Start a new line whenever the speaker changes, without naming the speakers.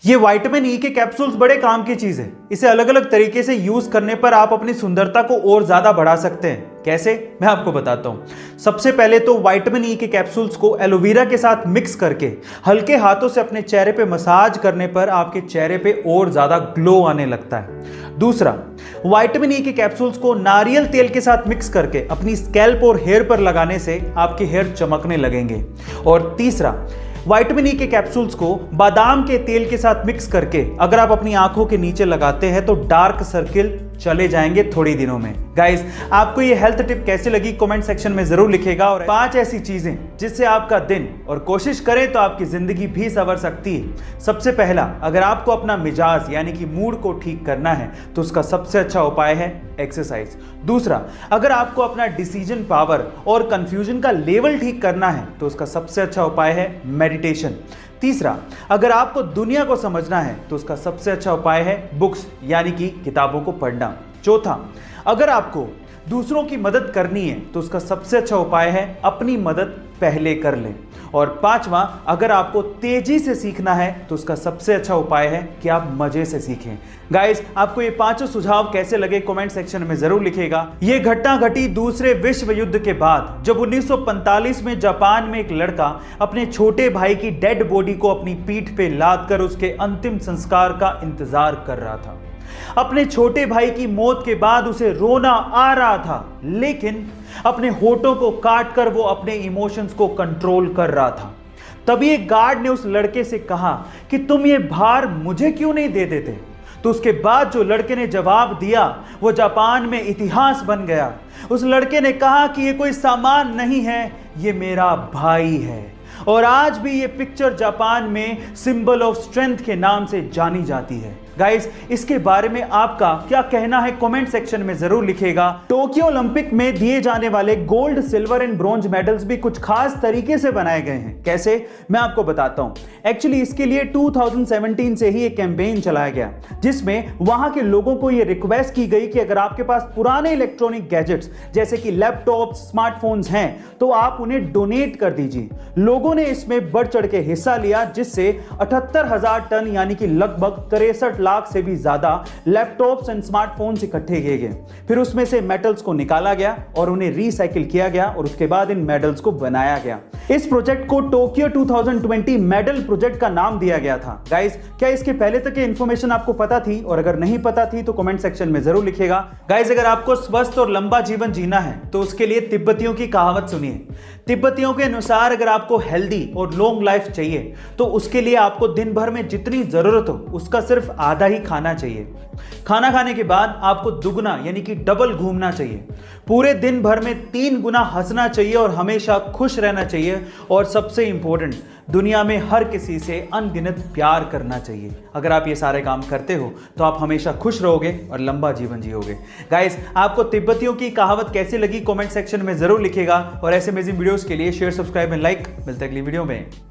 ये vitamin E के capsules बड़े काम की चीज है। इसे अलग अलग तरीके से यूज करने पर आप अपनी सुंदरता को और ज्यादा बढ़ा सकते हैं। कैसे, मैं आपको बताता हूं। सबसे पहले तो विटामिन ई के कैप्सूल्स को एलोवेरा के साथ मिक्स करके हल्के हाथों से अपने चेहरे पे मसाज करने पर आपके चेहरे पे और ज्यादा ग्लो आने लगता है। दूसरा, विटामिन ई के कैप्सूल्स को नारियल तेल के साथ मिक्स करके अपनी स्कैल्प और हेयर पर लगाने से आपके हेयर चमकने लगेंगे। और तीसरा, विटामिन ई के कैप्सूल्स को बादाम के तेल के साथ मिक्स करके अगर आप अपनी आंखों के नीचे लगाते हैं तो डार्क सर्किल चले जाएंगे थोड़ी दिनों में। गाइस, आपको ये हेल्थ टिप कैसे लगी कमेंट सेक्शन में जरूर लिखिएगा। और 5 ऐसी चीजें जिससे आपका दिन और कोशिश करें तो आपकी जिंदगी भी संवर सकती है। सबसे पहला, अगर आपको अपना मिजाज यानी कि मूड को ठीक करना है तो उसका सबसे अच्छा उपाय है एक्सरसाइज। दूसरा, अगर आपको अपना डिसीजन पावर और कंफ्यूजन का लेवल ठीक करना है तो उसका सबसे अच्छा उपाय है मेडिटेशन। तीसरा, अगर आपको दुनिया को समझना है तो उसका सबसे अच्छा उपाय है बुक्स यानी कि किताबों को पढ़ना। चौथा, अगर आपको दूसरों की मदद करनी है तो उसका सबसे अच्छा उपाय है अपनी मदद पहले कर लें। और पांचवा, अगर आपको तेजी से सीखना है तो उसका सबसे अच्छा उपाय है कि आप मजे से सीखें। गाइस, आपको ये 5 सुझाव कैसे लगे कमेंट सेक्शन में जरूर लिखिएगा। ये घटना घटी दूसरे विश्व युद्ध के बाद, जब 1945 में जापान में एक लड़का अपने छोटे भाई की डेड बॉडी को अपनी पीठ पे लाद कर उसके अंतिम संस्कार का इंतजार कर रहा था। अपने छोटे भाई की मौत के बाद उसे रोना आ रहा था, लेकिन अपने होठों को काट कर वो अपने इमोशंस को कंट्रोल कर रहा था। तभी एक गार्ड ने उस लड़के से कहा कि तुम ये भार मुझे क्यों नहीं दे देते। तो उसके बाद जो लड़के ने जवाब दिया वो जापान में इतिहास बन गया। उस लड़के ने कहा कि ये कोई सामान नहीं है, ये मेरा भाई है। और आज भी ये पिक्चर जापान में सिंबल ऑफ स्ट्रेंथ के नाम से जानी जाती है। गाइस, इसके बारे में आपका क्या कहना है कमेंट सेक्शन में जरूर लिखिएगा। टोक्यो ओलंपिक में दिए जाने वाले gold, silver and bronze medals भी कुछ खास तरीके से बनाए गए हैं। कैसे, मैं आपको बताता हूं। एक्चुअली इसके लिए 2017 से ही एक कैंपेन चलाया गया जिसमें वहां के लोगों को यह रिक्वेस्ट की गई कि अगर आपके पास पुराने इलेक्ट्रॉनिक गैजेट्स जैसे कि लैपटॉप, स्मार्टफोन्स हैं तो आप उन्हें डोनेट कर दीजिए। लोगों ने इसमें बढ़ चढ़ के हिस्सा लिया, जिससे 78,000 टन यानी कि लगभग 63 लाख से भी ज्यादा लैपटॉप्स एंड स्मार्टफोन्स इकट्ठे किए गए। फिर उसमें से मेटल्स को निकाला गया और उन्हें रिसाइकिल किया गया और उसके बाद इन मेडल्स को बनाया गया। इस प्रोजेक्ट को टोक्यो 2020 मेडल प्रोजेक्ट का नाम दिया गया था। गाइस, क्या इसके पहले तक की इंफॉर्मेशन आपको पता थी? और अगर नहीं पता थी तो कमेंट सेक्शन में जरूर लिखिएगा। गाइस, अगर आपको स्वस्थ और लंबा जीवन जीना है तो उसके लिए तिब्बतियों की कहावत सुनिए। तिब्बतियों के अनुसार अगर आपको हेल्दी और लॉन्ग लाइफ चाहिए तो उसके लिए आपको दिन भर में जितनी जरूरत हो उसका सिर्फ आधा ही खाना चाहिए। खाना खाने के बाद आपको दुगना यानी कि डबल घूमना चाहिए। पूरे दिन भर में 3 गुना हंसना चाहिए और हमेशा खुश रहना चाहिए। और सबसे इंपॉर्टेंट, दुनिया में हर किसी से अनगिनत प्यार करना चाहिए। अगर आप ये सारे काम करते हो तो आप हमेशा खुश रहोगे और लंबा जीवन जियोगे। गाइस, आपको तिब्बतियों की कहावत कैसी लगी कमेंट सेक्शन में जरूर लिखिएगा। और ऐसे अमेजिंग वीडियोस के लिए शेयर, सब्सक्राइब एंड लाइक। मिलते हैं अगली वीडियो में।